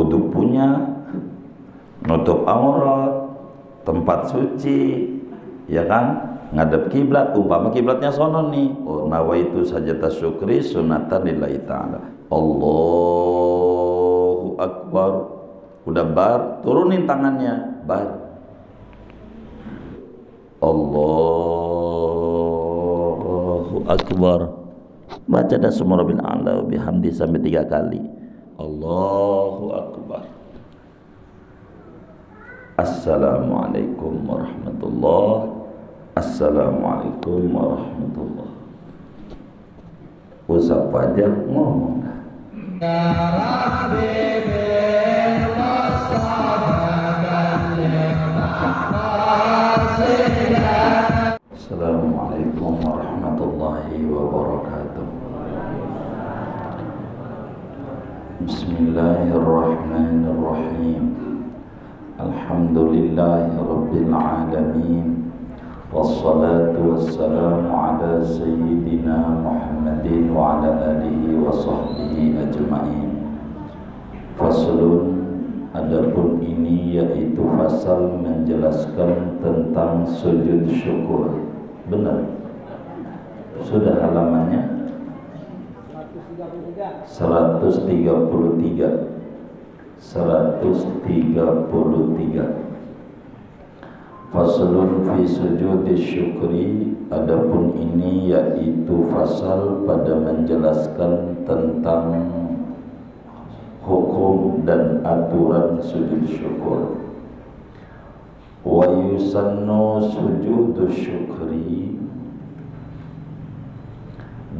wudu punya, nutup aurat, tempat suci, ya kan, ngadep kiblat. Umpama kiblatnya sono nih, oh nawaitu sajata syukri sunatan lillahi ta'ala, Allahu Akbar, udah bar, turunin tangannya, bar, Allahu Akbar, baca dah semua Rabbil A'la bihamdi sampai 3 kali, Allahu Akbar. Assalamualaikum warahmatullahi. Assalamualaikum warahmatullahi. Usap aja ngomong. Assalamualaikum warahmatullahi wabarakatuh. Bismillahirrahmanirrahim. Alhamdulillahi rabbil alamin. Wassalatu wassalamu ala sayyidina Muhammadin wa ala alihi wa sahbihi ajma'in. Faslun, adapun ini yaitu fasal menjelaskan tentang sujud syukur. Benar? Sudah halamannya? 133. Faslun fi sujudi syukri, adapun ini yaitu fasal pada menjelaskan tentang hukum dan aturan sujud syukur. Wa yusannu sujudu syukri,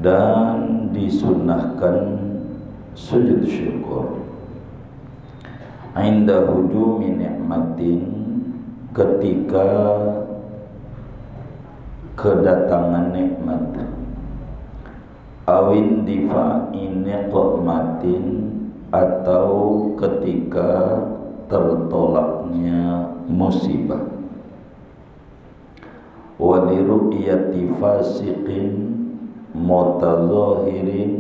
dan disunnahkan sujud syukur inda hujumi ni'matin, ketika kedatangan nikmat, awin difa'in niqmatin, atau ketika tertolaknya musibah, waliru'yati fasiqin mutazahirin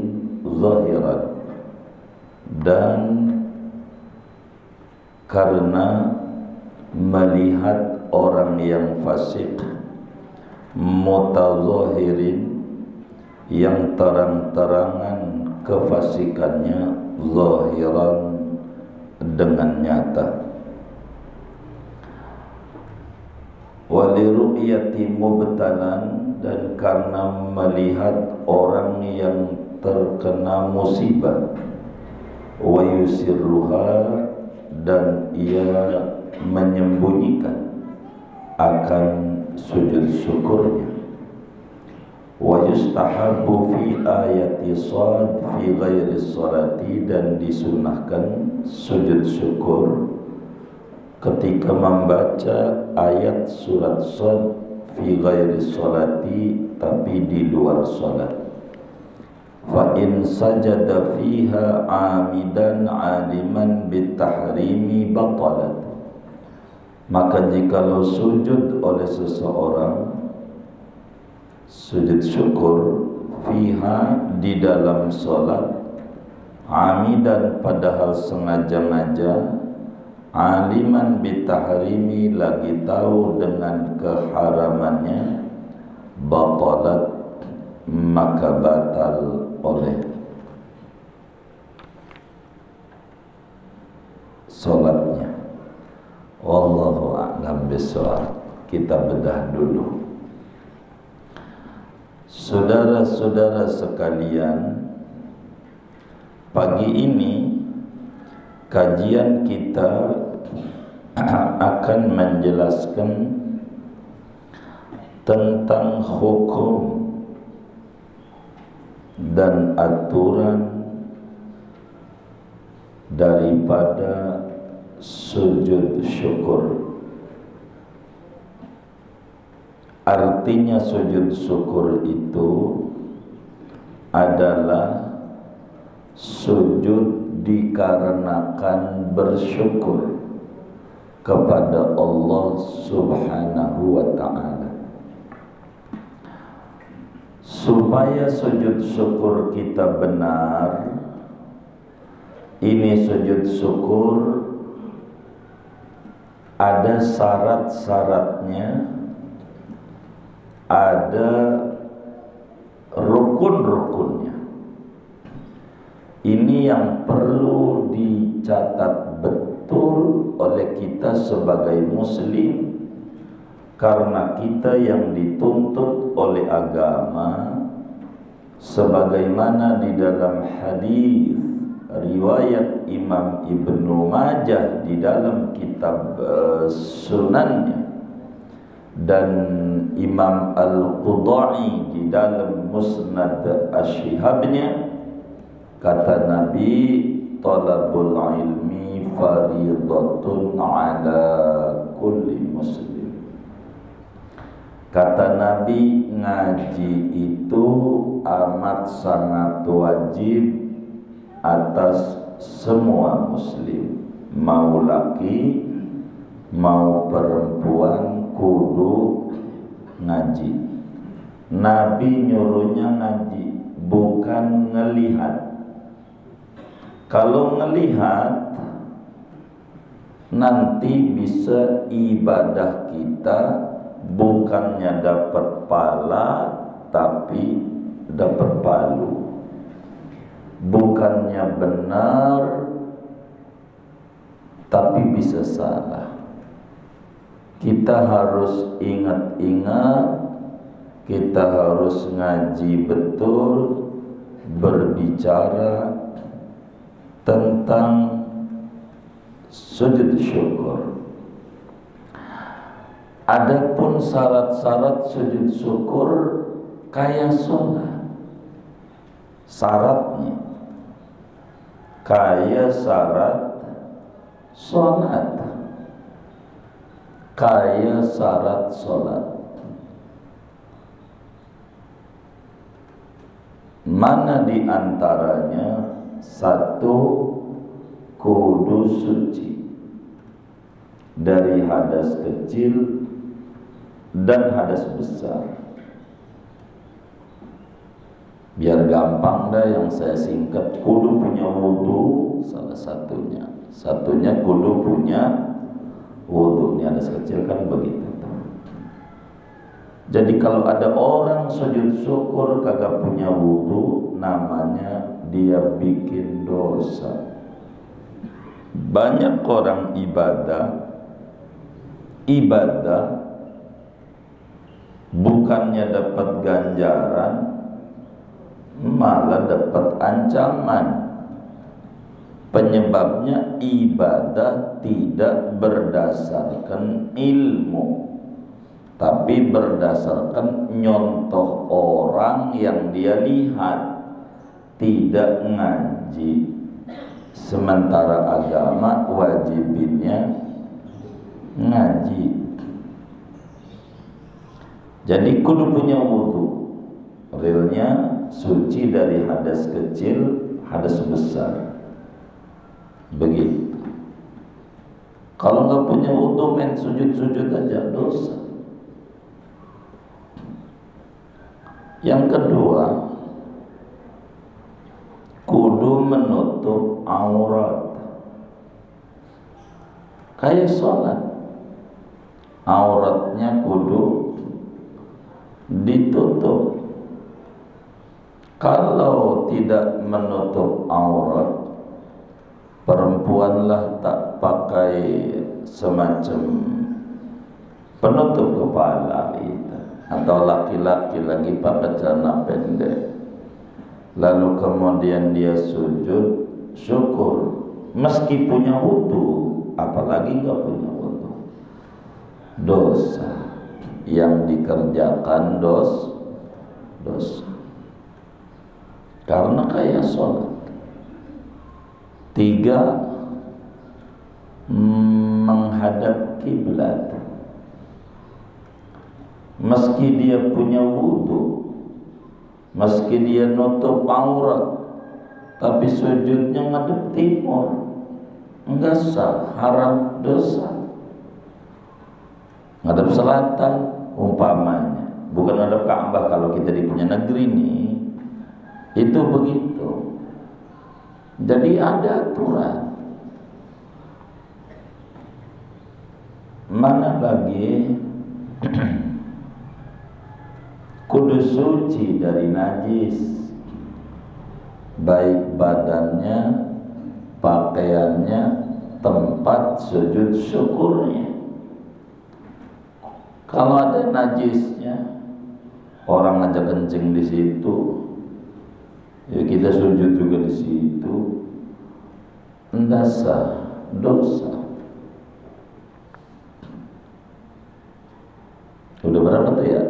zahiran, dan karena melihat orang yang fasik, mutazahirin, yang terang-terangan kefasikannya, zahiran, dengan nyata, waliru'yati mubtalan, dan karena melihat orang yang terkena musibah, wa yusirruha, dan ia menyembunyikan akan sujud syukurnya. Wa yustahabbu fi ayati shad fi ghairi sholati, dan disunahkan sujud syukur ketika membaca ayat surat shad fi ghairi sholati, tapi di luar salat. Fa in sajada fiha amidan aliman bitahrimi batalat, maka jikalau sujud oleh seseorang, sujud syukur, fiha, di dalam salat, amidan, padahal sengaja-ngaja, aliman bitahrimi, lagi tahu dengan keharamannya, batalat, maka batal oleh salatnya. Wallahu a'lam bishawab. Kita bedah dulu. Saudara-saudara sekalian, pagi ini kajian kita akan menjelaskan tentang hukum dan aturan daripada sujud syukur. Artinya sujud syukur itu adalah sujud dikarenakan bersyukur kepada Allah Subhanahu wa ta'ala. Supaya sujud syukur kita benar, Ini sujud syukur ada syarat-syaratnya, ada rukun-rukunnya. Ini yang perlu dicatat betul oleh kita sebagai muslim, karena kita yang dituntut oleh agama sebagaimana di dalam hadis riwayat Imam Ibnu Majah di dalam kitab sunannya, dan Imam Al-Qudai di dalam Musnad Asy-Syihabnya, kata Nabi, talabul ilmi faridatun ala kulli muslim. Kata Nabi, ngaji itu amat sangat wajib atas semua muslim, mau laki mau perempuan kudu ngaji. Nabi nyuruhnya ngaji, bukan ngelihat. Kalau ngelihat nanti bisa ibadah kita bukannya dapat pala tapi dapat palu. Bukannya benar tapi bisa salah. Kita harus ingat-ingat, kita harus ngaji betul, berbicara tentang sujud syukur. Adapun syarat-syarat sujud syukur kayak sholat, syaratnya kayak syarat sholat, kayak syarat sholat. Mana di antaranya? Satu, kudu suci dari hadas kecil dan hadas besar. Biar gampang dah yang saya singkat, kudu punya wudu salah satunya. Satunya kudu punya wudu. Ini hadas kecil kan begitu. Jadi kalau ada orang sujud syukur kagak punya wudu, namanya dia bikin dosa. Banyak orang ibadah bukannya dapat ganjaran, malah dapat ancaman. Penyebabnya ibadah tidak berdasarkan ilmu, tapi berdasarkan nyontoh orang yang dia lihat, tidak ngaji. Sementara agama wajibinnya ngaji. Jadi kudu punya wudu, realnya suci dari hadas kecil, hadas besar. Begitu. Kalau nggak punya wudu main sujud-sujud aja dosa. Yang kedua, kudu menutup aurat. Kayak sholat, auratnya kudu ditutup. Kalau tidak menutup aurat, perempuanlah tak pakai semacam penutup kepala itu, atau laki-laki lagi pakai celana pendek, lalu kemudian dia sujud syukur meski punya wudu, apalagi nggak punya wudu, dosa yang dikerjakan dosa karena kayak sholat. Tiga, menghadap kiblat. Meski dia punya wudu, meski dia nutup aurat, tapi sujudnya ngadep timur, enggak sah, haram, dosa. Ngadep selatan umpamanya, bukan ngadep Ka'bah kalau kita di punya negeri nih, itu begitu. Jadi ada aturan. Mana lagi kudu suci dari najis, baik badannya, pakaiannya, tempat sujud syukurnya. Kalau ada najisnya, orang ngajak kencing di situ, ya kita sujud juga di situ, ndasa dosa. Udah berapa tuh ya?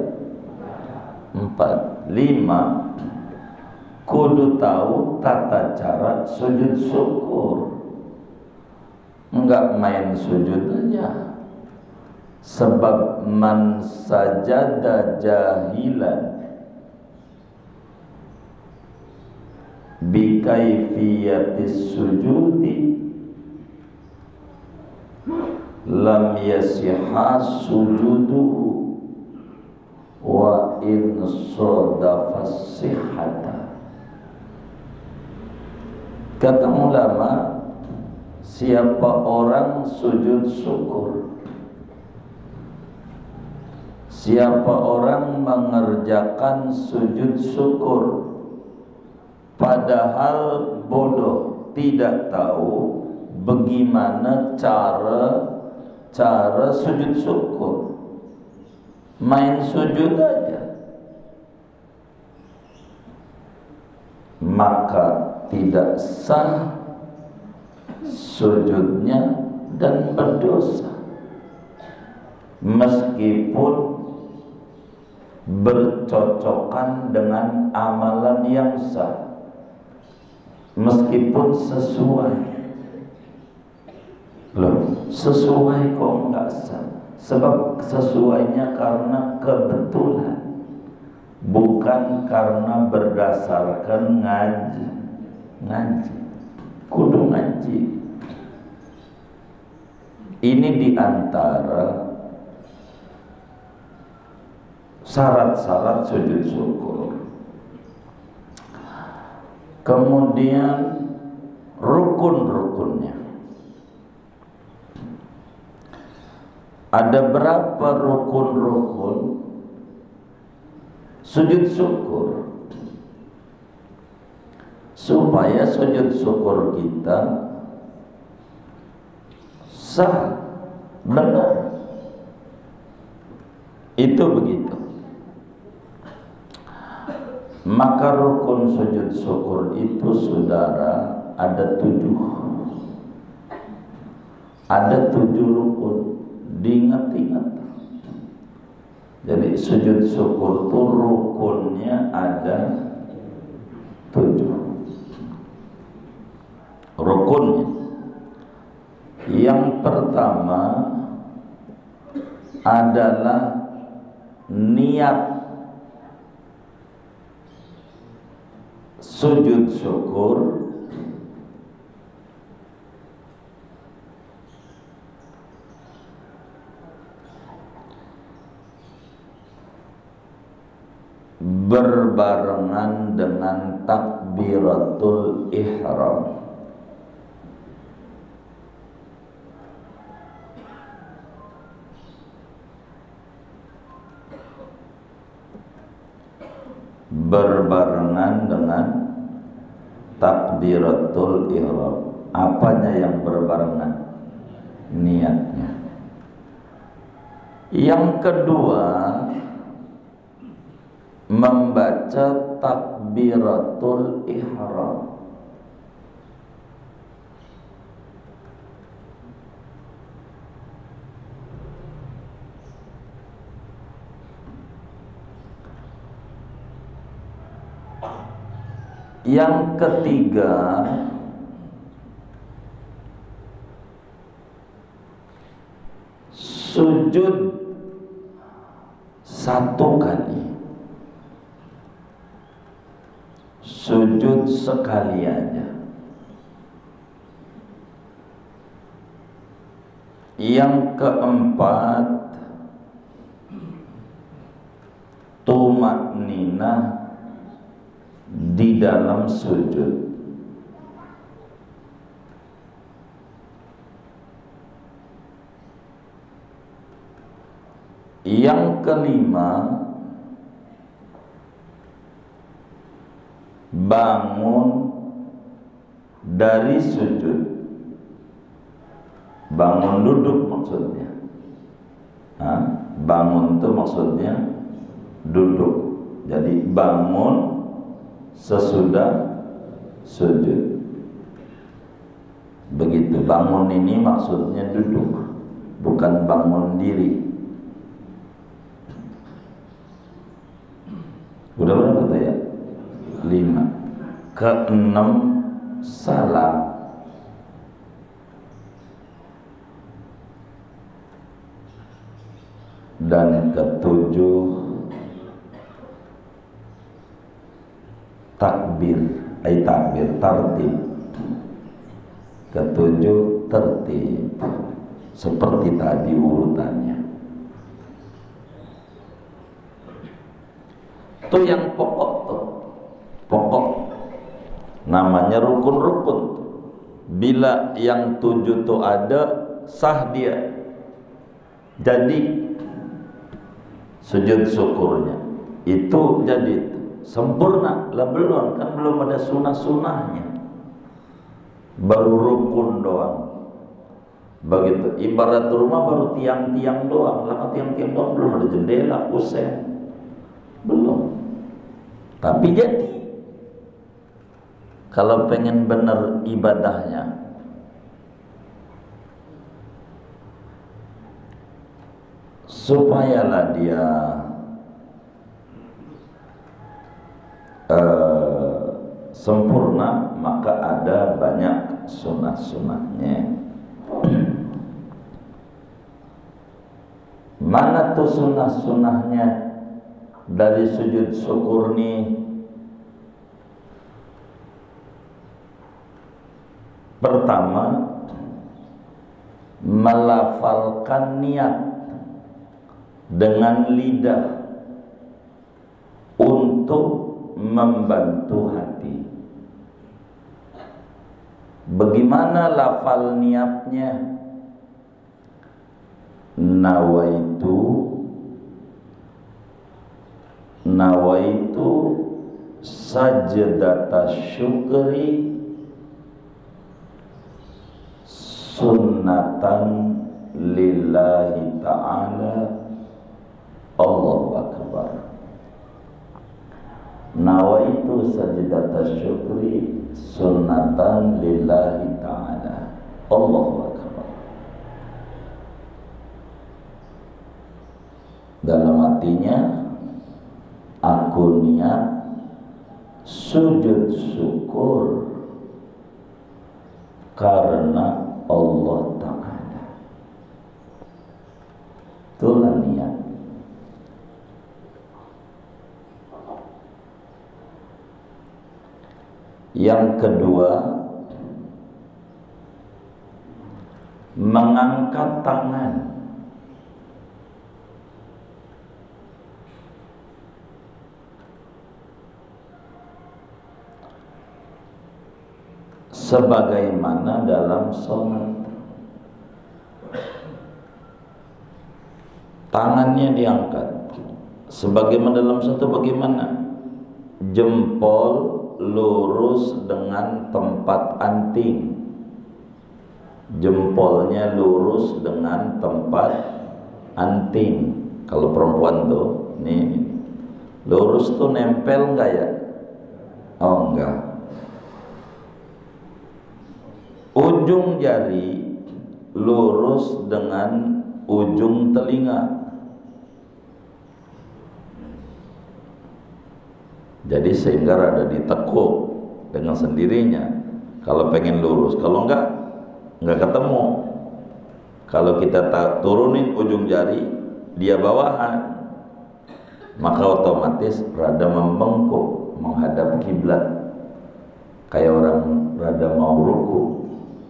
4. 5. Kudu tahu tata cara sujud syukur. Enggak main sujud aja. Sebab man sajada jahilan bi kaifiyatis sujudi lam yasihha sujuduhu wa in sodafas sihhata. Kata ulama, siapa orang sujud syukur, siapa orang mengerjakan sujud syukur padahal bodoh, tidak tahu bagaimana cara sujud syukur, main sujud aja, maka tidak sah sujudnya dan berdosa, meskipun bercocokan dengan amalan yang sah, meskipun sesuai. Loh, sesuai kok enggak sah? Sebab sesuainya karena kebetulan, bukan karena berdasarkan ngaji. Kudu ngaji. Ini diantara syarat-syarat sujud syukur. Kemudian rukun-rukunnya. Ada berapa rukun-rukun sujud syukur, supaya sujud syukur kita sah, benar. Itu begitu. Maka rukun sujud syukur itu, saudara, ada 7. Ada 7 rukun. Diingat-ingat. Jadi sujud syukur itu rukunnya ada 7. Rukunnya, yang pertama adalah niat sujud syukur berbarengan dengan takbiratul ihram. Berbarengan dengan takbiratul ihram. Apanya yang berbarengan? Niatnya. Yang kedua, membaca takbiratul ihram. Yang ketiga, sujud 1 kali. Sujud sekali aja. Yang keempat, tumakninah di dalam sujud. Yang kelima, bangun dari sujud. Bangun duduk maksudnya. Bangun itu maksudnya duduk. Jadi bangun sesudah sujud. Begitu. Bangun ini maksudnya duduk, bukan bangun diri. Udah berapa tuh ya? 5. Keenam, salam. Dan ketujuh, takbir. Takbir, tartib. Ketujuh, tertib. Seperti tadi urutannya. Itu yang pokok tuh. Pokok. Namanya rukun-rukun. Bila yang 7 tuh ada, sah dia. Jadi sujud syukurnya itu jadi sempurna. Lah belum, kan belum ada sunah-sunahnya. Baru rukun doang. Begitu. Ibarat rumah baru tiang-tiang doang. Lah tiang-tiang doang, belum ada jendela, kusen. Belum. Tapi jadi kalau pengen benar ibadahnya, supayalah dia sempurna, maka ada banyak sunah-sunahnya. Mana tuh sunah-sunahnya dari sujud syukur nih? Pertama, melafalkan niat dengan lidah untuk membantu hati. Bagaimana lafal niatnya? Nawaitu sajdata syukri sunnatan lillahi ta'ala. Allahu Akbar. Nawaitu sajdata syukri sunnatan lillahi ta'ala. Allahu Akbar. Dalam hatinya, aku niat sujud syukur karena Allah Ta'ala. Itulah niat. Yang kedua, mengangkat tangan. Sebagaimana dalam sholat, tangannya diangkat. Sebagaimana dalam satu, bagaimana? Jempol lurus dengan tempat anting. Jempolnya lurus dengan tempat anting. Kalau perempuan tuh, nih, lurus tuh nempel enggak ya? Oh enggak. Ujung jari lurus dengan ujung telinga. Jadi sehingga ada ditekuk dengan sendirinya. Kalau pengen lurus, kalau enggak ketemu. Kalau kita turunin ujung jari, dia bawahan, maka otomatis rada membengkuk menghadap kiblat, kayak orang rada mau ruku.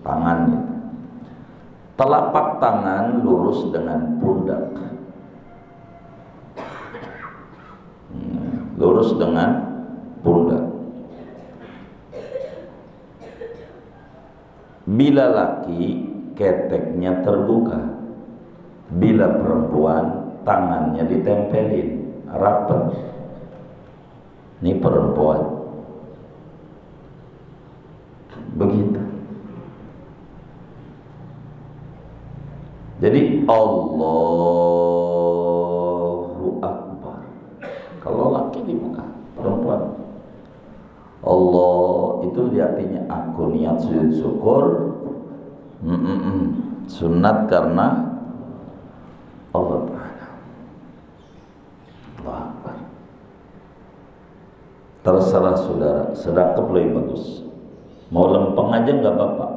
Tangannya, telapak tangan lurus dengan pundak, lurus dengan pundak. Bila laki, keteknya terbuka. Bila perempuan, tangannya ditempelin rapet. Ini perempuan begitu. Jadi Allahu Akbar kalau laki di muka, perempuan Allah itu artinya aku niat sujud syukur. Sunat karena Allah Ta'ala. Allah Akbar. Terserah saudara, sedekah lebih bagus. Mau lempeng aja nggak apa-apa.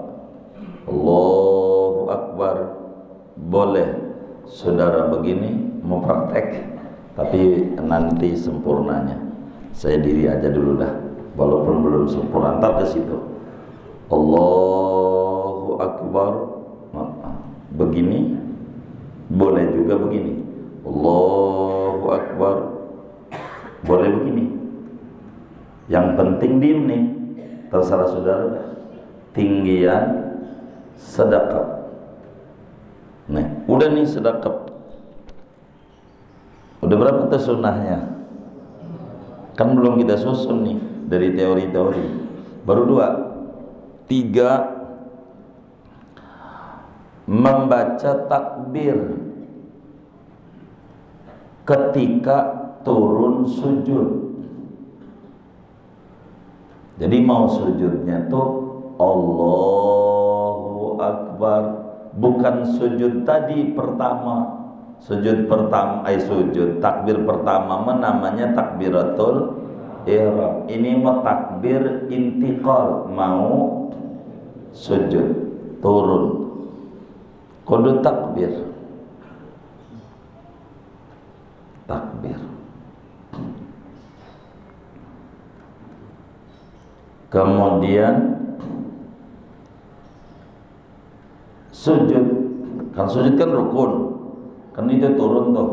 Allahu Akbar boleh. Saudara begini mau praktek, tapi nanti sempurnanya. Saya diri aja dulu dah. Walaupun belum sempurna, antar ke situ. Allahu Akbar begini, boleh juga begini. Allahu Akbar boleh begini. Yang penting diem nih, terserah saudara. Tinggian sedekah. Nah, udah nih sedekah. Udah berapa tuh sunnahnya? Kan belum kita susun nih dari teori-teori. Baru 2. 3. Membaca takbir ketika turun sujud. Jadi mau sujudnya tuh Allahu Akbar, bukan sujud tadi pertama. Sujud takbir pertama namanya takbiratul ihram. Ini mau takbir intiqal, mau sujud turun. Kudu takbir. Kemudian sujud. Kan sujud kan rukun. Kan itu turun tuh.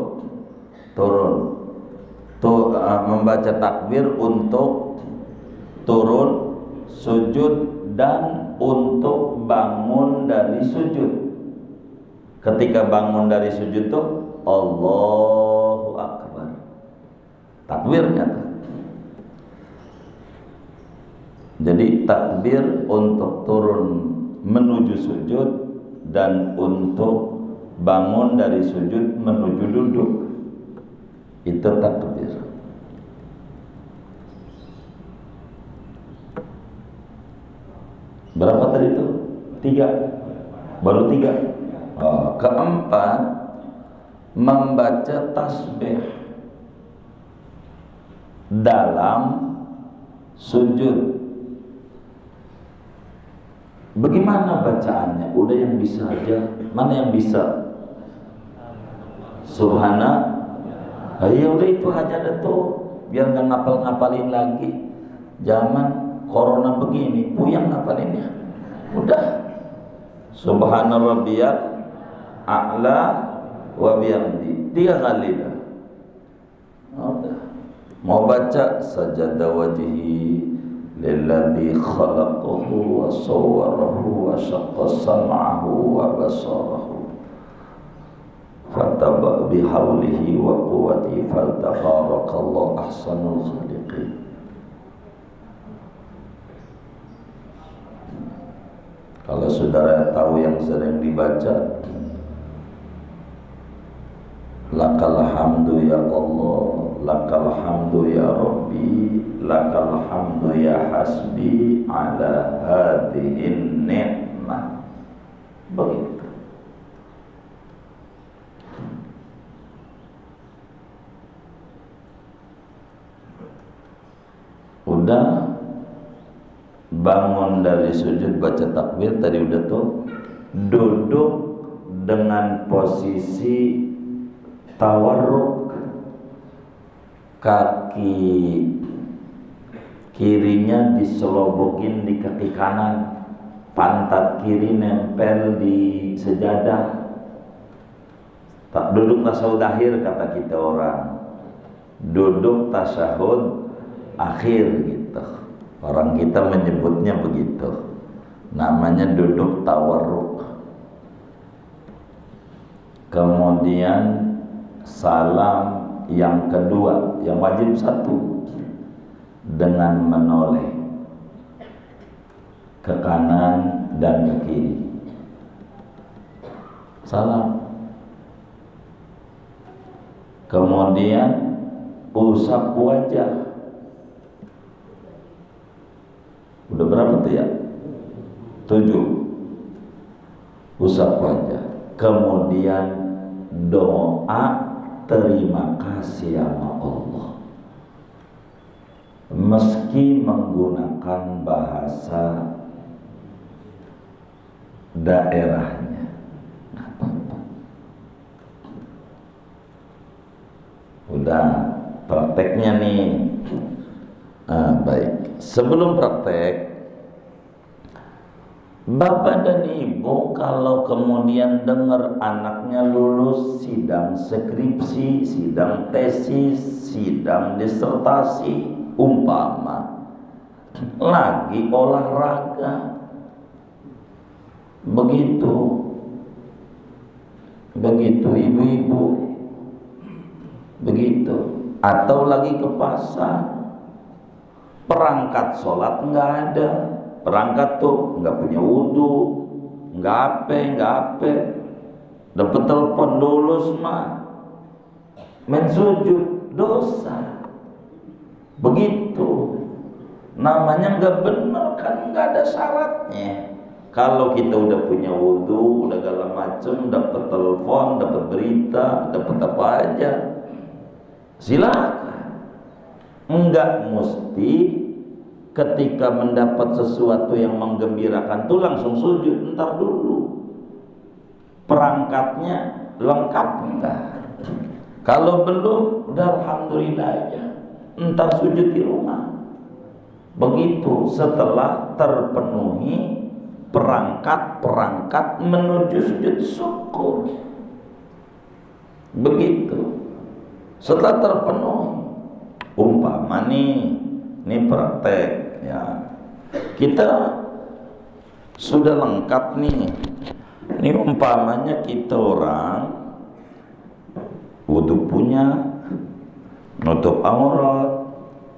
Membaca takbir untuk turun sujud dan untuk bangun dari sujud. Ketika bangun dari sujud tuh Allahu Akbar, takbirnya. Jadi takbir untuk turun menuju sujud dan untuk bangun dari sujud menuju duduk, itu takbir. Berapa tadi itu? 3. Baru 3. Keempat, membaca tasbih dalam sujud. Bagaimana bacaannya? Udah yang bisa aja. Mana yang bisa? Subhana. Ya udah itu aja deh tuh, biar nggak ngapal-ngapalin lagi. Zaman corona begini, puyang ngapalinnya. Udah. Subhana rabbiyal a'la wa bihamdi 3 kali dah. Udah. Mau baca sajada wajhi lilladzi khalaqahu wa sawwarahu wa syaqqa sam'ahu wa basarahu fataba bihaulihi wa quwwati faltabarakallahu ahsanul khaliqin. Kalau saudara tahu yang sering dibaca, lakal hamdu ya Allah, lakal hamdu ya Rabbi, lakal hamdu ya hasbi ala hadihin ni'mah. Begitu. Udah bangun dari sujud baca takbir tadi udah tuh, duduk dengan posisi tawarruk, kaki kirinya diselobokin di kaki kanan, pantat kiri nempel di sejadah. Tak duduk tasawuf akhir kata kita orang, duduk tasyahud akhir gitu. Orang kita menyebutnya begitu. Namanya duduk tawarruk. Kemudian salam yang kedua, yang wajib satu, dengan menoleh ke kanan dan ke kiri. Salam. Kemudian usap wajah. Udah berapa tuh ya? 7. Usap wajah. Kemudian doa terima kasih sama Allah, meski menggunakan bahasa daerahnya, nggak apa-apa. Udah prakteknya nih. Baik, sebelum praktek, Bapak dan Ibu kalau kemudian dengar anaknya lulus sidang skripsi, sidang tesis, sidang disertasi, umpama lagi olahraga, begitu ibu-ibu, begitu, atau lagi ke pasar, perangkat sholat nggak ada, perangkat tuh nggak punya wudu, nggak apa, dapat telepon lulus mah main sujud, dosa. Begitu, namanya nggak bener kan, nggak ada syaratnya. Kalau kita udah punya wudu, udah segala macem, dapat telepon, dapat berita, dapat apa aja, silakan. Enggak mesti ketika mendapat sesuatu yang menggembirakan tuh langsung sujud. Ntar dulu, perangkatnya lengkap enggak? Kalau belum, udah alhamdulillah aja, ntar sujud di rumah. Begitu setelah terpenuhi perangkat menuju sujud syukur. Begitu setelah terpenuhi, umpama nih, ini praktek ya, kita sudah lengkap nih. Ini umpamanya kita orang wudu punya, nutup aurat,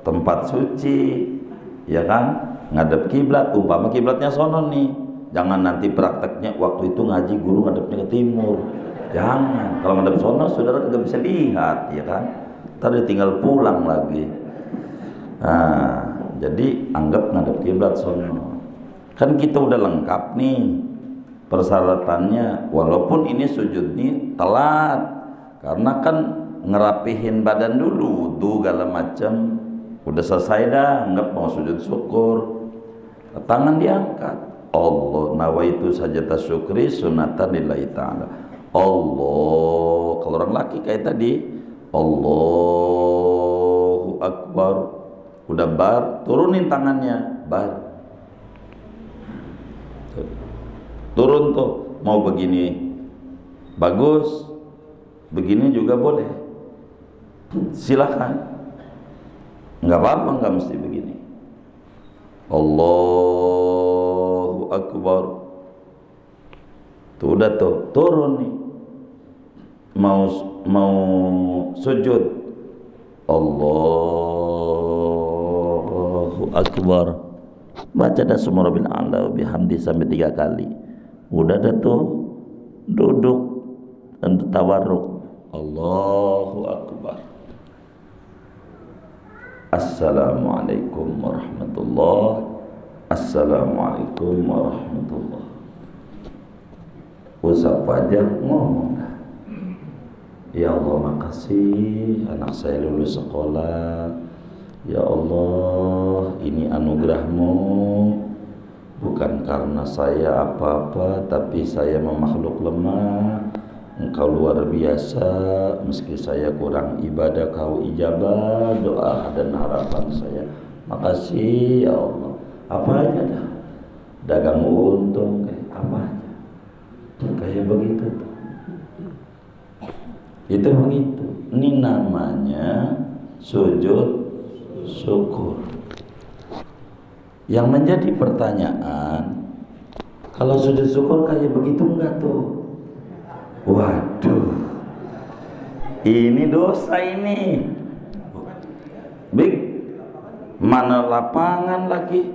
tempat suci, ya kan, ngadep kiblat. Umpama kiblatnya sono nih, jangan nanti prakteknya waktu itu ngaji guru ngadepnya ke timur. Jangan, kalau ngadep sono saudara nggak bisa lihat, ya kan, ntar dia tinggal pulang lagi. Nah, jadi anggap ngadep kiblat sono. Kan kita udah lengkap nih persyaratannya, walaupun ini sujud nih telat, karena kan ngerapihin badan dulu, wudu segala macam. Udah selesai dah, anggap mau sujud syukur, tangan diangkat. Allah nawaitu sajata syukri sunatan lillahi ta'ala. Allah, kalau orang laki kayak tadi, Allahu Akbar. Udah bar, turunin tangannya, bar. Turun tuh, mau begini bagus, begini juga boleh, silakan, nggak apa-apa, nggak mesti begini. Allahu Akbar. Tuh udah tuh, turun nih, mau sujud, Allahu Akbar, baca dah Subhanallah a'la bihamdi sampai 3 kali. Udah dah tuh, duduk dan tawarruk, Allahu Akbar. Assalamualaikum warahmatullahi. Assalamualaikum warahmatullahi. Usap wajah, ngomong, ya Allah makasih anak saya lulus sekolah. Ya Allah, ini anugerahmu, bukan karena saya apa-apa, tapi saya memakhluk lemah. Engkau luar biasa, meski saya kurang ibadah, kau ijabah doa dan harapan saya. Makasih ya Allah. Apa aja dah, dagang untung kayak apa aja, kayak begitu tuh. Itu begitu. Ini namanya sujud syukur. Yang menjadi pertanyaan, kalau sujud syukur kayak begitu enggak tuh? Waduh, Ini dosa ini. Big, mana lapangan lagi?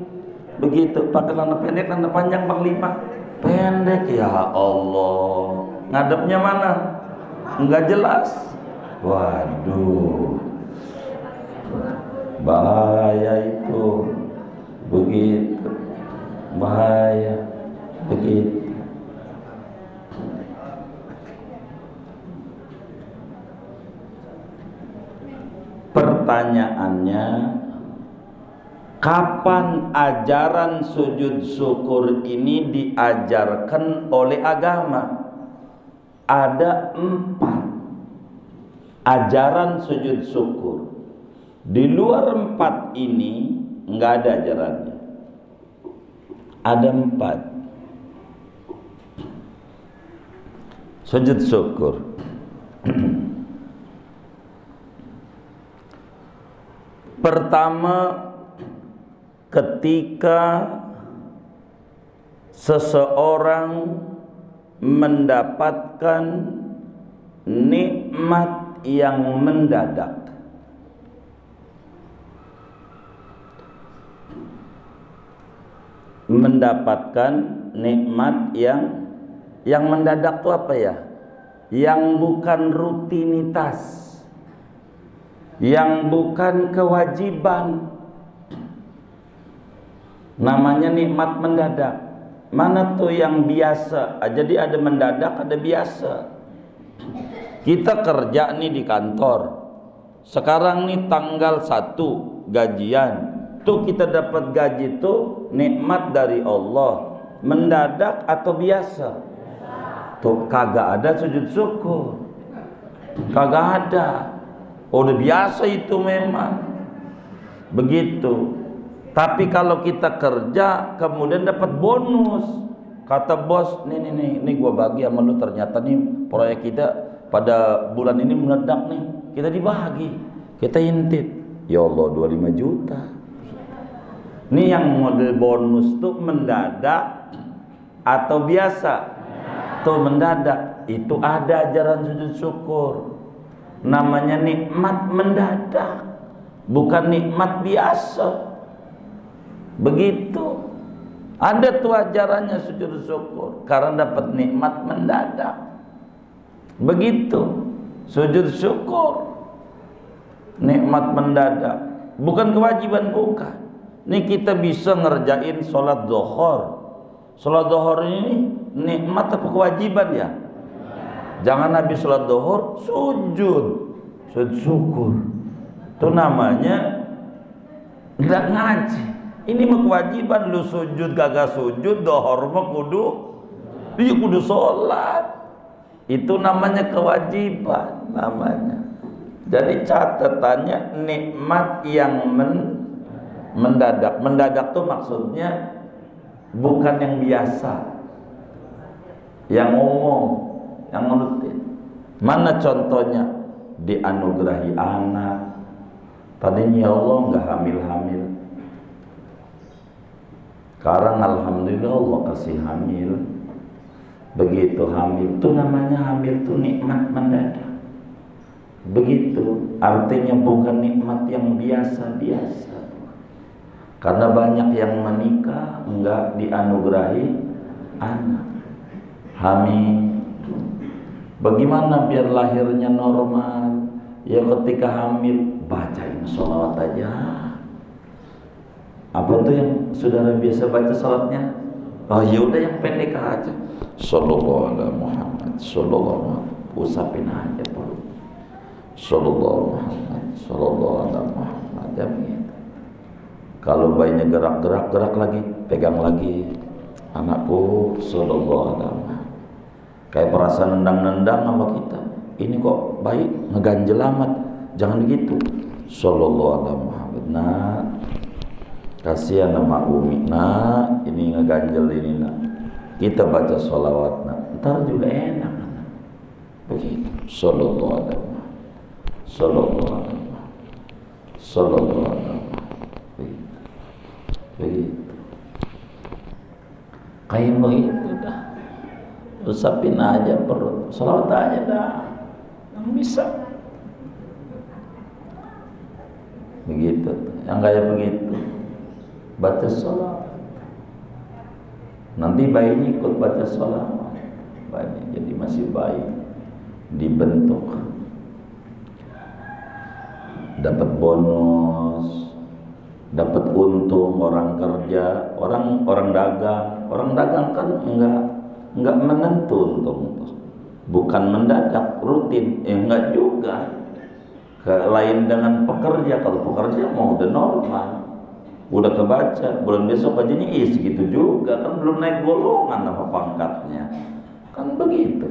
Begitu pakai celana pendek, celana panjang Panglima. Pendek, ya Allah. Ngadepnya mana? Enggak jelas. Waduh. Bahaya itu. Begitu. Bahaya. Begitu. Pertanyaannya, kapan ajaran sujud syukur ini diajarkan oleh agama? Ada 4 ajaran sujud syukur. Di luar 4 ini nggak ada ajarannya. Ada 4 sujud syukur. Pertama, ketika seseorang mendapatkan nikmat yang mendadak. Mendapatkan nikmat yang mendadak itu apa ya? Yang bukan rutinitas, yang bukan kewajiban. Namanya nikmat mendadak. Mana tuh yang biasa? Jadi ada mendadak, ada biasa. Kita kerja nih di kantor. Sekarang nih tanggal 1 gajian. Tuh kita dapat gaji tuh nikmat dari Allah. Mendadak atau biasa? Tuh kagak ada sujud syukur. Kagak ada. Udah biasa itu memang. Begitu. Tapi kalau kita kerja kemudian dapat bonus, kata bos, nih gua bagi sama lu, ternyata nih proyek kita pada bulan ini meledak nih, kita dibagi, kita intip, ya Allah 25 juta. Ini yang model bonus tuh mendadak atau biasa? Tuh mendadak, itu ada ajaran sujud syukur. Namanya nikmat mendadak, bukan nikmat biasa. Begitu. Ada tuh ajarannya sujud syukur karena dapat nikmat mendadak. Begitu. Sujud syukur nikmat mendadak, bukan kewajiban, bukan. Ini kita bisa ngerjain sholat zuhur. Sholat zuhur ini nikmat apa kewajiban ya? Jangan habis sholat zuhur sujud syukur. Itu namanya nggak ngaji. Ini mah kewajiban, lu sujud kagak sujud, dohor mah kudu sholat. Itu namanya kewajiban namanya. Jadi catatannya nikmat yang mendadak. Mendadak tuh maksudnya bukan yang biasa, yang umum, yang rutin. Mana contohnya? Dianugerahi anak. Tadinya ya Allah nggak hamil-hamil. Sekarang alhamdulillah Allah kasih hamil. Begitu hamil, itu namanya hamil itu nikmat mendadak. Begitu, artinya bukan nikmat yang biasa-biasa. Karena banyak yang menikah enggak dianugerahi anak. Hamil. Bagaimana biar lahirnya normal? Ya ketika hamil bacain sholawat aja. Apa tuh yang saudara biasa baca salatnya? Oh ya udah yang pendek aja. Sallallahu alaihi Muhammad, sallallahu alaihi, usapin aja perut. Sallallahu Muhammad, sallallahu alaihi Muhammad, ya begitu. Kalau bayinya gerak lagi, pegang lagi. Anakku, sallallahu alaihi Muhammad. Kayak perasaan nendang-nendang sama kita. Ini kok bayi ngeganjel amat. Jangan begitu. Sallallahu alaihi Muhammad. Nah, kasihan sama Umi, nak, ini ngeganjel ini, nak. Kita baca sholawat, nak. Ntar juga enak, nak. Begitu. Sallallahu alaihi wasallam. Sallallahu alaihi wasallam. Sallallahu alaihi wasallam. Begitu. Kayak begitu dah. Usapin aja perut. Sholawat aja dah. Yang bisa. begitu. Yang kayak begitu baca sholawat, nanti bayinya ikut baca sholawat, bayinya jadi masih bayi, dibentuk, dapat bonus, dapat untung. Orang kerja, orang dagang kan enggak menentu untung, bukan mendadak, rutin. Enggak juga. Lain dengan pekerja. Kalau pekerja mau udah normal, udah kebaca, bulan besok gajinya segitu juga, kan belum naik golongan apa pangkatnya, kan begitu.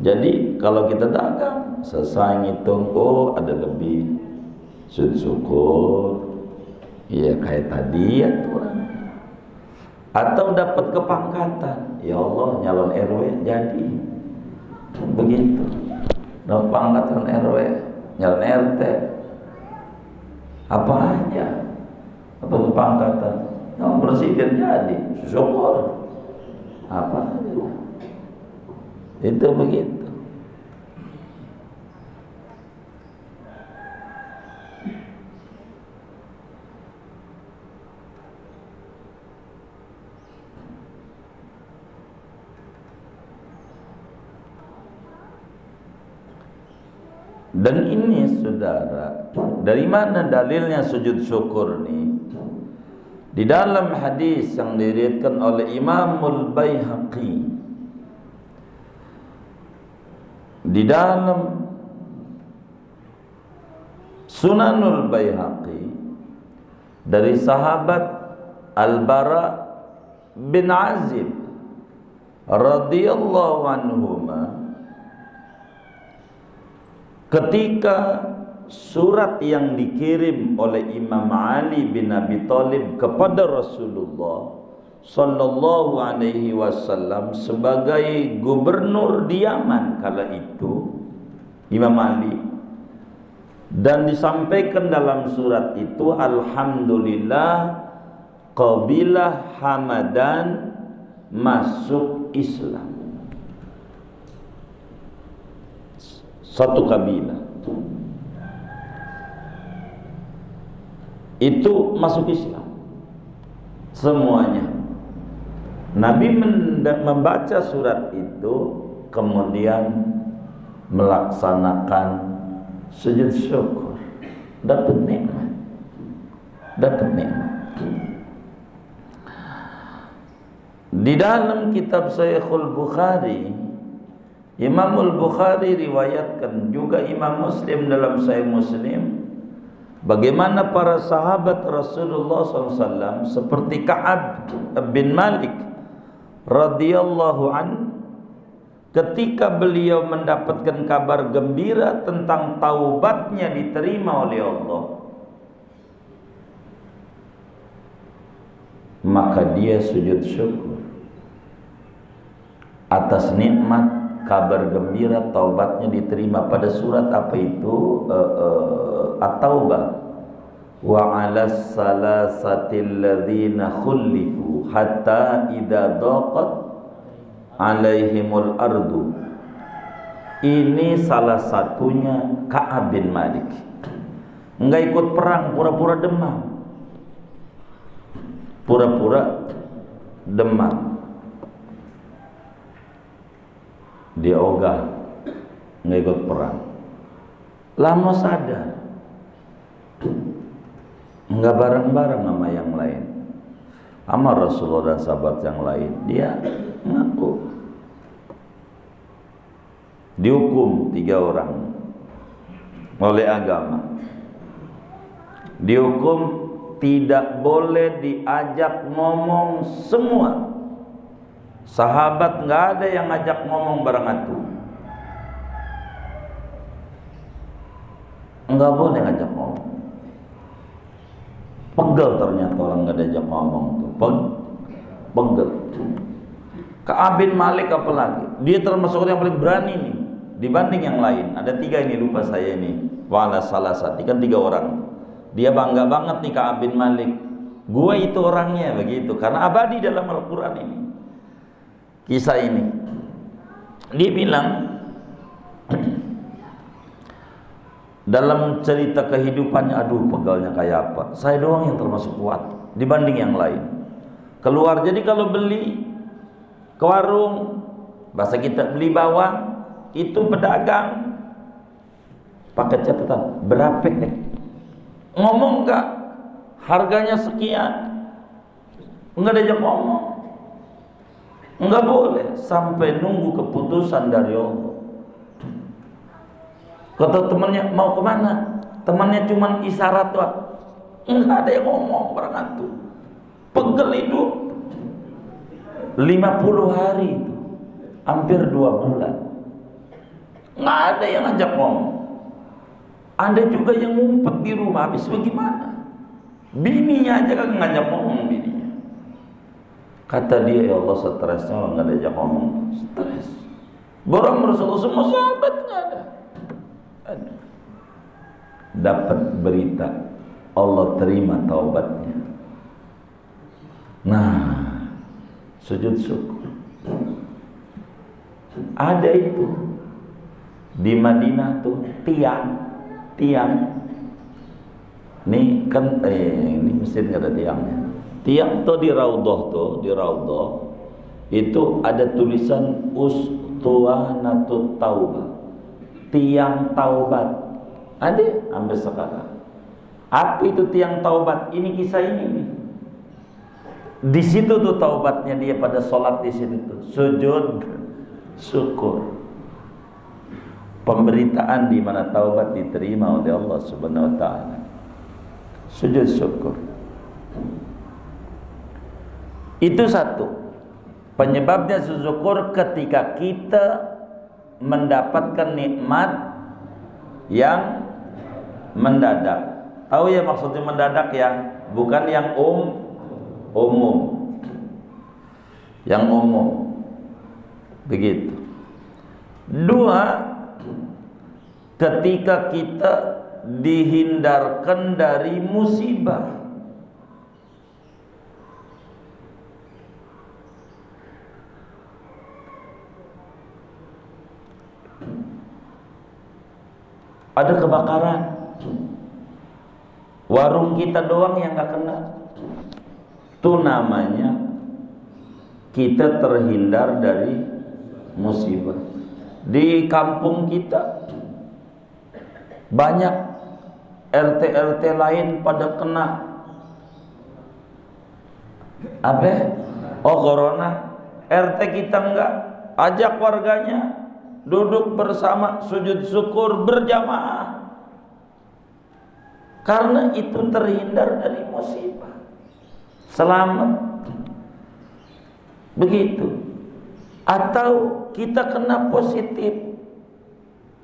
Jadi kalau kita dagang, selesai ngitung, oh ada lebih, syukur, ya kayak tadi ya Tuhan. Atau dapat kepangkatan, ya Allah nyalon RW jadi, begitu. Dapat pangkatan RW, nyalon RT, apa aja, apa kepangkatan, yang presiden jadi, syukur, apa aja. Itu begitu. Dan ini saudara, dari mana dalilnya sujud syukur nih? Di dalam hadis yang diriwayatkan oleh Imamul Baihaqi, di dalam Sunanul Baihaqi, dari sahabat Al-Bara bin Azib radhiyallahu anhuma, ketika surat yang dikirim oleh Imam Ali bin Abi Thalib kepada Rasulullah sallallahu alaihi wasallam sebagai gubernur di Yaman kala itu, Imam Ali, dan disampaikan dalam surat itu, alhamdulillah qabilah Hamadan masuk Islam. Satu kabilah itu masuk Islam semuanya. Nabi membaca surat itu, kemudian melaksanakan sujud syukur, dapat nikmat, Di dalam kitab Sahihul Bukhari, Imamul Bukhari riwayatkan, juga Imam Muslim dalam Sahih Muslim, bagaimana para sahabat Rasulullah SAW seperti Ka'ab bin Malik radhiyallahu an, ketika beliau mendapatkan kabar gembira tentang taubatnya diterima oleh Allah, maka dia sujud syukur atas nikmat kabar gembira taubatnya diterima pada surat apa itu? At-Taubah. Wa 'alas salasatil ladzina khulifu hatta idza daqat 'alaihimul ardu. Ini salah satunya Ka'ab bin Malik. Enggak ikut perang, pura-pura demam. Pura-pura demam. Dia ogah, nggak ikut perang. Lama sadar, nggak bareng-bareng sama yang lain, sama Rasulullah dan sahabat yang lain. Dia ngaku. Dihukum 3 orang oleh agama. Dihukum tidak boleh diajak ngomong semua. Sahabat nggak ada yang ngajak ngomong bareng atu, nggak boleh ngajak ngomong. Pegel ternyata orang nggak diajak ngomong tuh, pegel. Ka'ab bin Malik apalagi, dia termasuk orang yang paling berani nih dibanding yang lain. Ada 3 ini, lupa saya ini. Wala salah satu kan 3 orang. Dia bangga banget nih Ka'ab bin Malik, gue itu orangnya, begitu, karena abadi dalam Al-Quran ini. Kisah ini, dia bilang dalam cerita kehidupannya, aduh pegalnya kayak apa, saya doang yang termasuk kuat dibanding yang lain. Keluar, jadi kalau beli ke warung, bahasa kita beli bawang, itu pedagang pakai catatan berapa, ngomong enggak, harganya sekian, enggak diajak ngomong, enggak boleh sampai nunggu keputusan dari Allah. Kata temannya, mau kemana? Temannya cuma isyarat tuh, enggak ada yang ngomong, berantu pegel hidup 50 hari itu, hampir 2 bulan, nggak ada yang ngajak ngomong. Ada juga yang ngumpet di rumah, habis bagaimana? Bininya aja kan ngajak ngomong, bininya. Kata dia, ya Allah stresnya nggak diajak ngomong, stres. Borong Rasulullah semua sahabat nggak ada. Dapat berita Allah terima taubatnya. Nah, sujud syukur ada itu di Madinah tuh, tiang nih kan, ini masjid nggak ada tiangnya. Tiang tuh di Raudhah itu ada tulisan Ustuwanatut Taubah, tiang taubat. Ada sampai sekarang. Apa itu tiang taubat? Ini kisah ini nih. Di situ tuh taubatnya dia pada sholat, di situ tuh sujud syukur. Pemberitaan di mana taubat diterima oleh Allah Subhanahu wa taala. Sujud syukur. Itu satu. Penyebabnya sujud syukur ketika kita mendapatkan nikmat yang mendadak. Tahu ya maksudnya mendadak ya, bukan yang umum. Yang umum. Begitu. 2, ketika kita dihindarkan dari musibah. Ada kebakaran, warung kita doang yang gak kena. Itu namanya kita terhindar dari musibah. Di kampung kita banyak RT lain pada kena apa? Oh, corona. RT kita enggak. Ajak warganya duduk bersama, sujud syukur berjamaah, karena itu terhindar dari musibah, selamat. Begitu. Atau kita kena positif,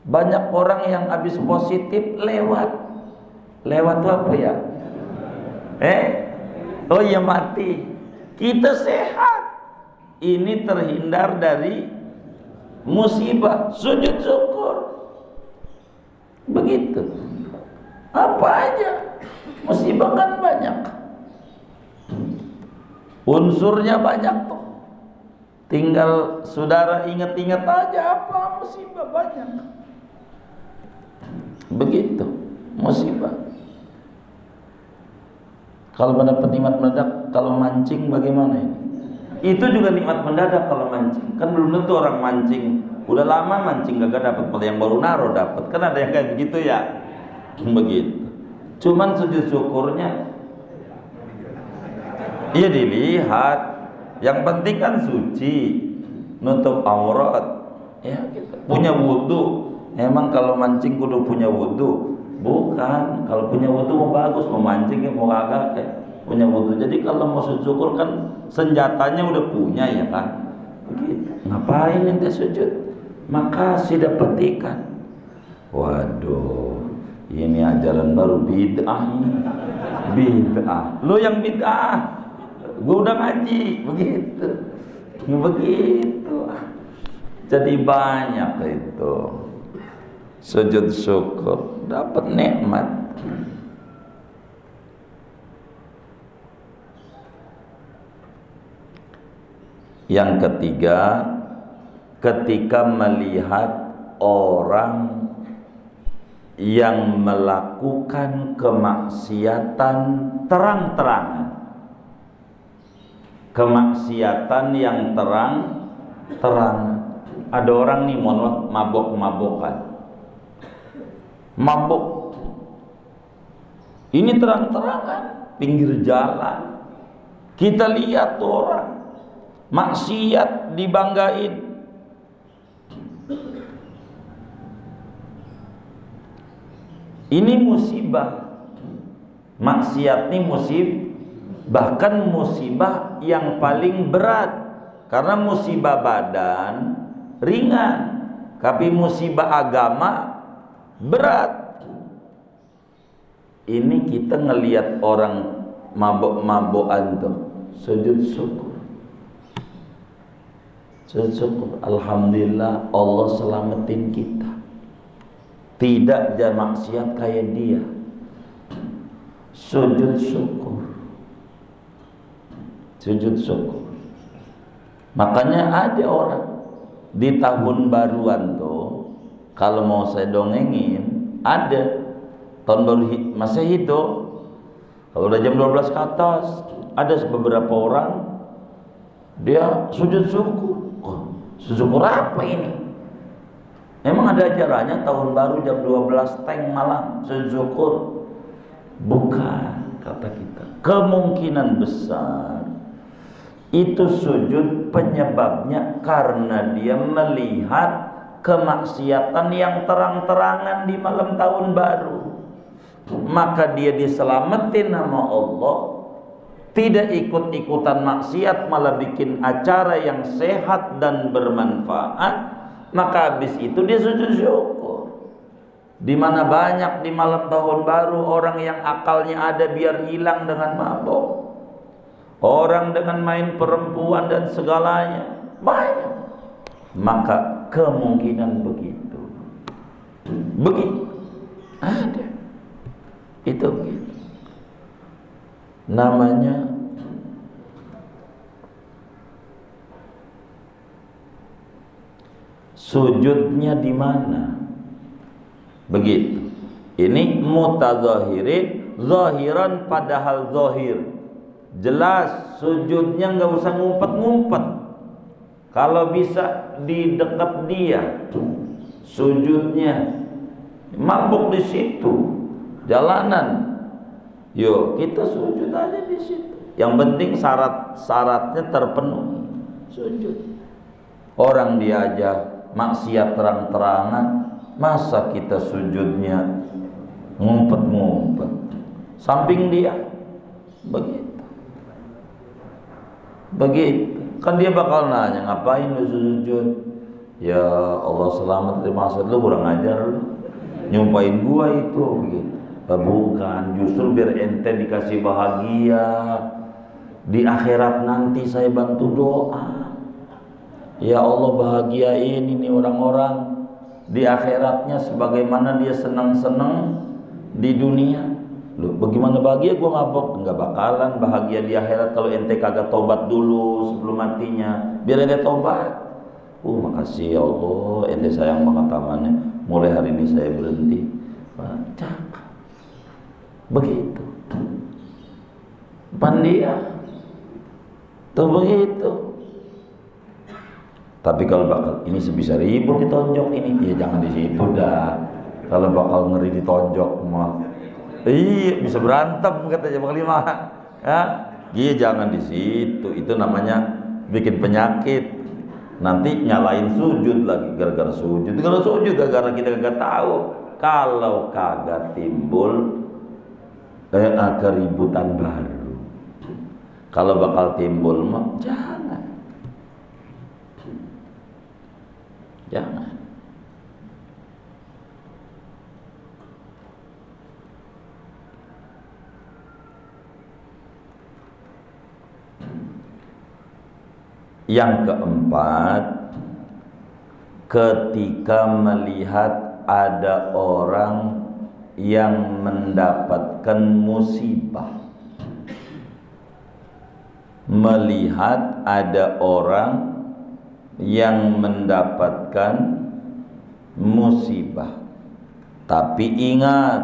banyak orang yang habis positif lewat apa ya? Oh ya, mati. Kita sehat, ini terhindar dari musibah, sujud syukur. Begitu. Apa aja, musibah kan banyak, unsurnya banyak tuh. Tinggal saudara ingat-ingat aja apa musibah banyak. Begitu, musibah. Kalau mendapat nikmat mendadak, kalau mancing bagaimana ini? Itu juga nikmat mendadak kalau mancing. Kan belum tentu orang mancing udah lama mancing gak dapat, kalau yang baru naruh dapat. Kan ada yang kayak begitu ya. Begitu. Cuman sujud syukurnya iya dilihat. Yang penting kan suci, nutup aurat, ya gitu. Punya wudu. Emang kalau mancing kudu punya wudu? Bukan. Kalau punya wudu mau bagus, mau mancing ya mau kagak ya punya wudu. Jadi kalau mau sujud syukur kan senjatanya udah punya ya kan. Begitu. Ngapain ente sujud? Makasih dapat ikan. Waduh, ini ajaran baru, bid'ah ini. Bid'ah. Lo yang bid'ah. Gue udah ngaji, begitu. Jadi banyak itu sujud syukur, dapat nikmat. Yang ketiga, ketika melihat orang yang melakukan kemaksiatan terang-terangan, kemaksiatan yang terang-terangan. Ada orang nih mabok-mabokan, mabok, ini terang-terangan pinggir jalan, kita lihat tuh orang maksiat dibanggain. Ini musibah, maksiat ini musibah, bahkan musibah yang paling berat. Karena musibah badan ringan, tapi musibah agama berat. Ini kita ngelihat orang mabok-mabokan tuh, sujud syukur, sujud syukur. Alhamdulillah Allah selamatin kita, tidak ada maksiat kayak dia. Sujud syukur, sujud syukur. Makanya ada orang di tahun baruan tuh, kalau mau saya dongengin, ada tahun baru Masehi itu, kalau udah jam 12 ke atas, ada beberapa orang dia sujud syukur. Oh, sujud syukur apa ini? Emang ada acaranya tahun baru jam 12 teng malam sujud syukur? Bukan, kata kita. Kemungkinan besar itu sujud penyebabnya karena dia melihat kemaksiatan yang terang-terangan di malam tahun baru. Maka dia diselamatin sama Allah, tidak ikut-ikutan maksiat, malah bikin acara yang sehat dan bermanfaat. Maka habis itu dia sujud syukur. Di mana banyak di malam tahun baru orang yang akalnya ada biar hilang dengan mabok, orang dengan main perempuan dan segalanya banyak. Maka kemungkinan begitu ada. Itu begitu. Namanya sujudnya di mana? Begitu. Ini mutazahirin, zahiran padahal zahir. Jelas sujudnya nggak usah ngumpet-ngumpet. Kalau bisa di dekat dia, sujudnya mabuk di situ, jalanan. Yuk kita sujud aja di situ. Yang penting syarat-syaratnya terpenuhi. Sujud. Orang dia aja maksiat terang-terangan, masa kita sujudnya ngumpet-ngumpet samping dia? Begitu. Kan dia bakal nanya, ngapain lu sujud? Ya Allah selamat, terima kasih. Lu kurang ajar lu, nyumpain gua itu begitu. Bukan, justru biar ente dikasih bahagia di akhirat nanti. Saya bantu doa, ya Allah bahagiain ini orang-orang di akhiratnya sebagaimana dia senang-senang di dunia. Loh, bagaimana bahagia? Gua ngabok, nggak bakalan bahagia di akhirat kalau ente kagak tobat dulu sebelum matinya. Biar ente tobat. Makasih ya Allah, ente sayang banget amannya. Mulai hari ini saya berhenti. Cakap. Begitu. Pandia. Tuh begitu. Tapi kalau bakal ini sebisa ribut ditonjok ini, ya jangan di situ dah. Kalau bakal ngeri ditonjok mah, iya bisa berantem katanya Bang Lima. Ya, iya jangan di situ. Itu namanya bikin penyakit. Nanti nyalain sujud lagi gara-gara sujud. Kalau sujud gara-gara kita kagak tahu. Kalau kagak timbul keributan baru. Kalau bakal timbul mah jangan. Jangan. Yang keempat, ketika melihat ada orang yang mendapatkan musibah, melihat ada orang yang mendapatkan musibah, Tapi ingat,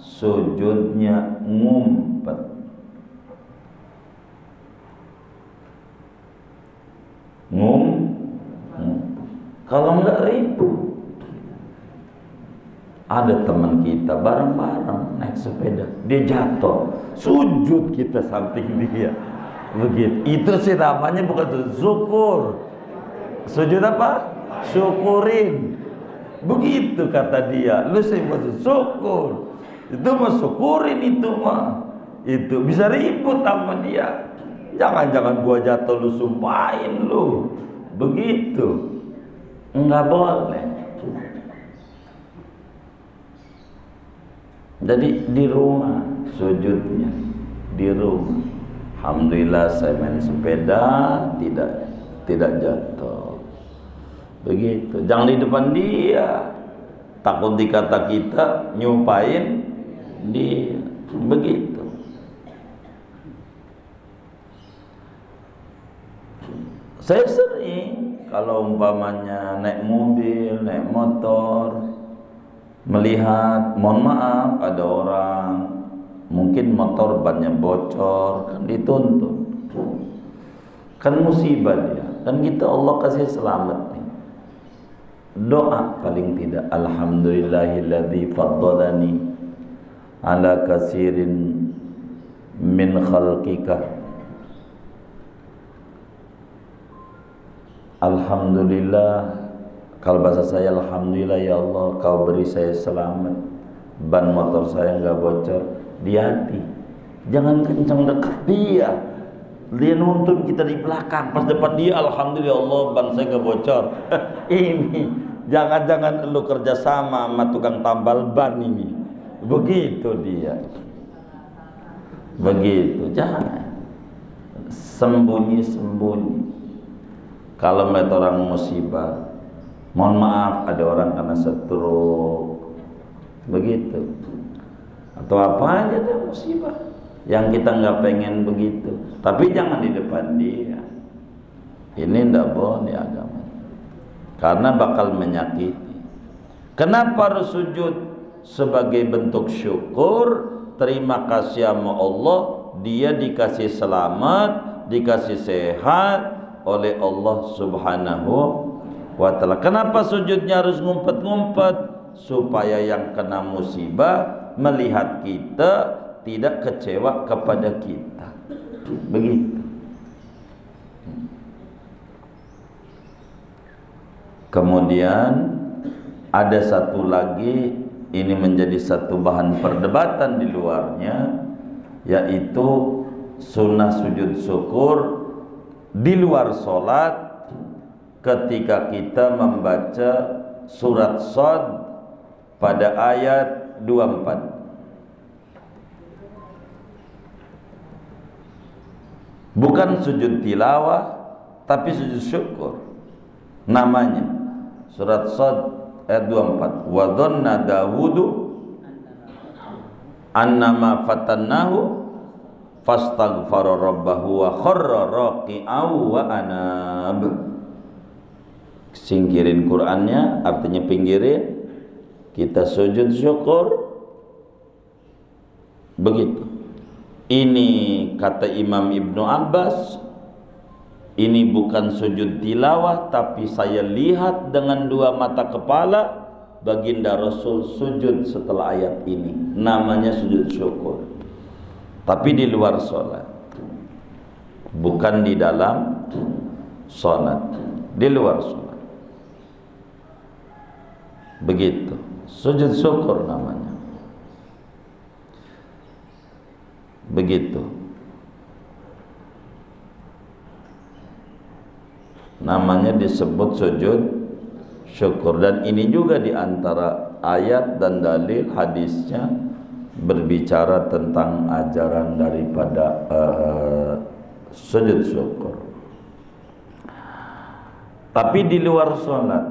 sujudnya ngumpet. Kalau enggak ribut. Ada teman kita bareng-bareng naik sepeda, dia jatuh, sujud kita samping dia. Begitu. Itu sih namanya bukan sujud, syukur. Sujud apa? Syukurin. Begitu kata dia. Lu sih maksud syukur. Itu mah syukurin itu mah. Itu bisa ribut sama dia. Jangan-jangan gua jatuh lu sumpahin lu. Begitu. Enggak boleh. Jadi di rumah sujudnya, di rumah. Alhamdulillah saya main sepeda tidak jatuh. Begitu. Jangan di depan dia. Takut dikata kita nyumpain dia. Begitu. Saya sering kalau umpamanya naik mobil, naik motor, melihat, mohon maaf, ada orang mungkin motor bannya bocor, kan dituntut, kan musibah dia, kan kita Allah kasih selamat nih. Doa paling tidak, alhamdulillahilladzi faddalani ala kasirin min khalqika. Alhamdulillah, kalau bahasa saya alhamdulillah ya Allah, kau beri saya selamat, ban motor saya nggak bocor. Di hati, jangan kencang dekat dia. Dia nuntun kita di belakang, pas depan dia alhamdulillah Allah ban saya nggak bocor. Ini jangan-jangan lu kerja sama tukang tambal ban ini. Begitu dia. Begitu, jangan sembunyi-sembunyi. Kalau melihat orang musibah, mohon maaf, ada orang kena stroke, begitu, atau apa aja ada musibah yang kita nggak pengen begitu. Tapi jangan di depan dia. Ini ndak boleh agama, karena bakal menyakiti. Kenapa harus sujud? Sebagai bentuk syukur, terima kasih sama Allah, dia dikasih selamat, dikasih sehat oleh Allah Subhanahu wa ta'ala. Kenapa sujudnya harus ngumpet-ngumpet? Supaya yang kena musibah melihat kita tidak kecewa kepada kita. Begitu. Kemudian ada satu lagi, ini menjadi satu bahan perdebatan di luarnya, yaitu sunnah sujud syukur di luar sholat ketika kita membaca surat Shad pada ayat 24. Bukan sujud tilawah, tapi sujud syukur. Namanya surat Shad ayat 24. Wa dhanna Dawudu annama fatannahu fastaghfara rabbahu wa kharra raqi'aw wa anab. Singkirin Qur'annya, artinya pinggirin, kita sujud syukur. Begitu. Ini kata Imam Ibnu Abbas, ini bukan sujud tilawah, tapi saya lihat dengan dua mata kepala baginda Rasul sujud setelah ayat ini. Namanya sujud syukur. Tapi di luar sholat, bukan di dalam sholat, di luar sholat. Begitu, sujud syukur namanya. Begitu. Namanya disebut sujud syukur. Dan ini juga di antara ayat dan dalil hadisnya berbicara tentang ajaran daripada sujud syukur. Tapi di luar sholat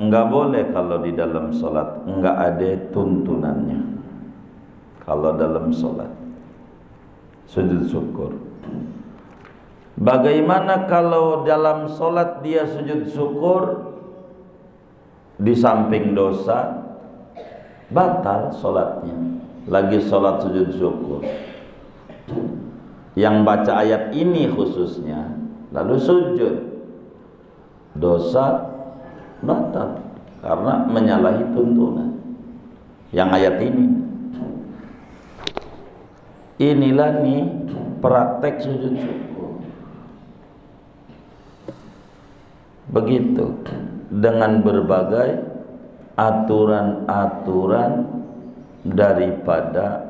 enggak boleh. Kalau di dalam sholat enggak ada tuntunannya. Kalau dalam sholat sujud syukur. Bagaimana kalau dalam sholat dia sujud syukur di samping dosa, batal sholatnya. Lagi sholat sujud syukur, yang baca ayat ini khususnya lalu sujud, dosa batal karena menyalahi tuntunan yang ayat ini. Inilah nih praktek sujud syukur. Begitu dengan berbagai aturan-aturan daripada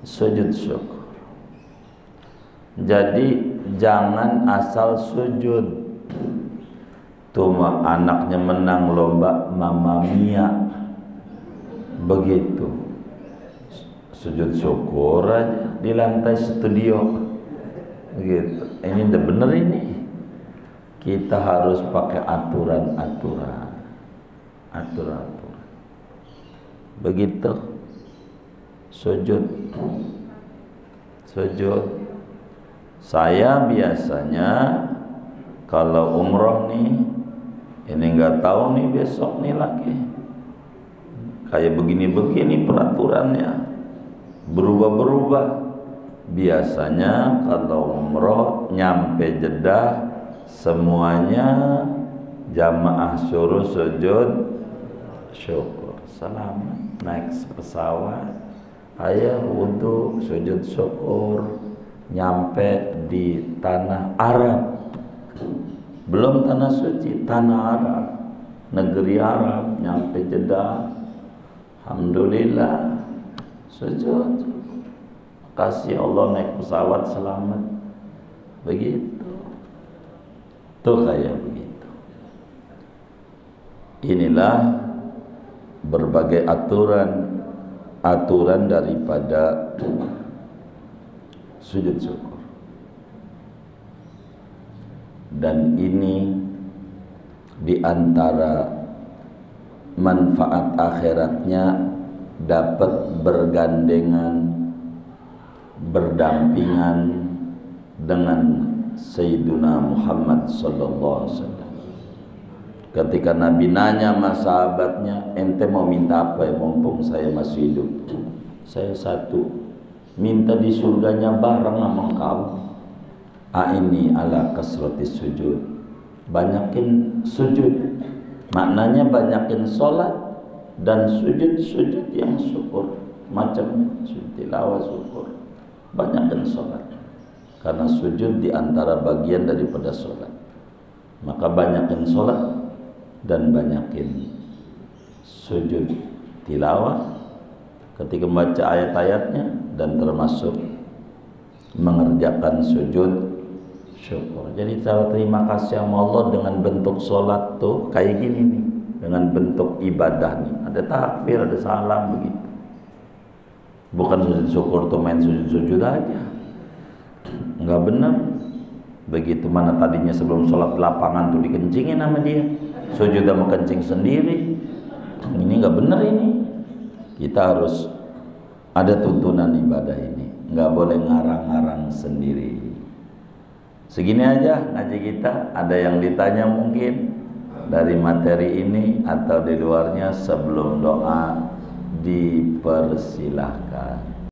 sujud syukur. Jadi jangan asal sujud. Cuma anaknya menang lomba Mamma Mia, begitu sujud syukur aja di lantai studio, begitu. Ini udah bener ini. Kita harus pakai aturan-aturan. Begitu sujud. Saya biasanya kalau umroh nih, ini nggak tahu nih besok nih lagi kayak begini-begini peraturannya, berubah-berubah. Biasanya kalau umroh nyampe Jeddah semuanya jamaah suruh sujud syukur. Selamat naik pesawat, ayo wudhu sujud syukur. Nyampe di tanah Arab, belum tanah suci, tanah Arab, negeri Arab, nyampe Jeddah, alhamdulillah sujud, kasih Allah naik pesawat selamat. Begitu tuh, kayak begitu. Inilah berbagai aturan daripada sujud syukur. Dan ini diantara manfaat akhiratnya dapat bergandengan, berdampingan dengan Sayyiduna Muhammad sallallahu alaihi wasallam. Ketika Nabi nanya sama sahabatnya, ente mau minta apa ya mumpung saya masih hidup? Saya satu, minta di surganya bareng sama kau. Aini ala kasratis sujud. Banyakin sujud. Maknanya banyakin sholat dan sujud-sujud yang syukur. Macamnya sujud tilawah syukur. Banyakin sholat. Karena sujud diantara bagian daripada sholat. Maka banyakin sholat dan banyakin sujud tilawah ketika membaca ayat-ayatnya, dan termasuk mengerjakan sujud syukur. Jadi cara terima kasih sama Allah dengan bentuk sholat tuh kayak gini nih, dengan bentuk ibadah nih, ada takbir, ada salam, begitu. Bukan sujud syukur tuh main sujud-sujud aja, nggak benar. Begitu mana tadinya sebelum sholat lapangan tuh dikencingin sama dia, sujud sama kencing sendiri. Ini nggak benar ini. Kita harus ada tuntunan ibadah ini, nggak boleh ngarang-ngarang sendiri. Segini aja ngaji kita. Ada yang ditanya mungkin dari materi ini atau di luarnya? Sebelum doa dipersilahkan.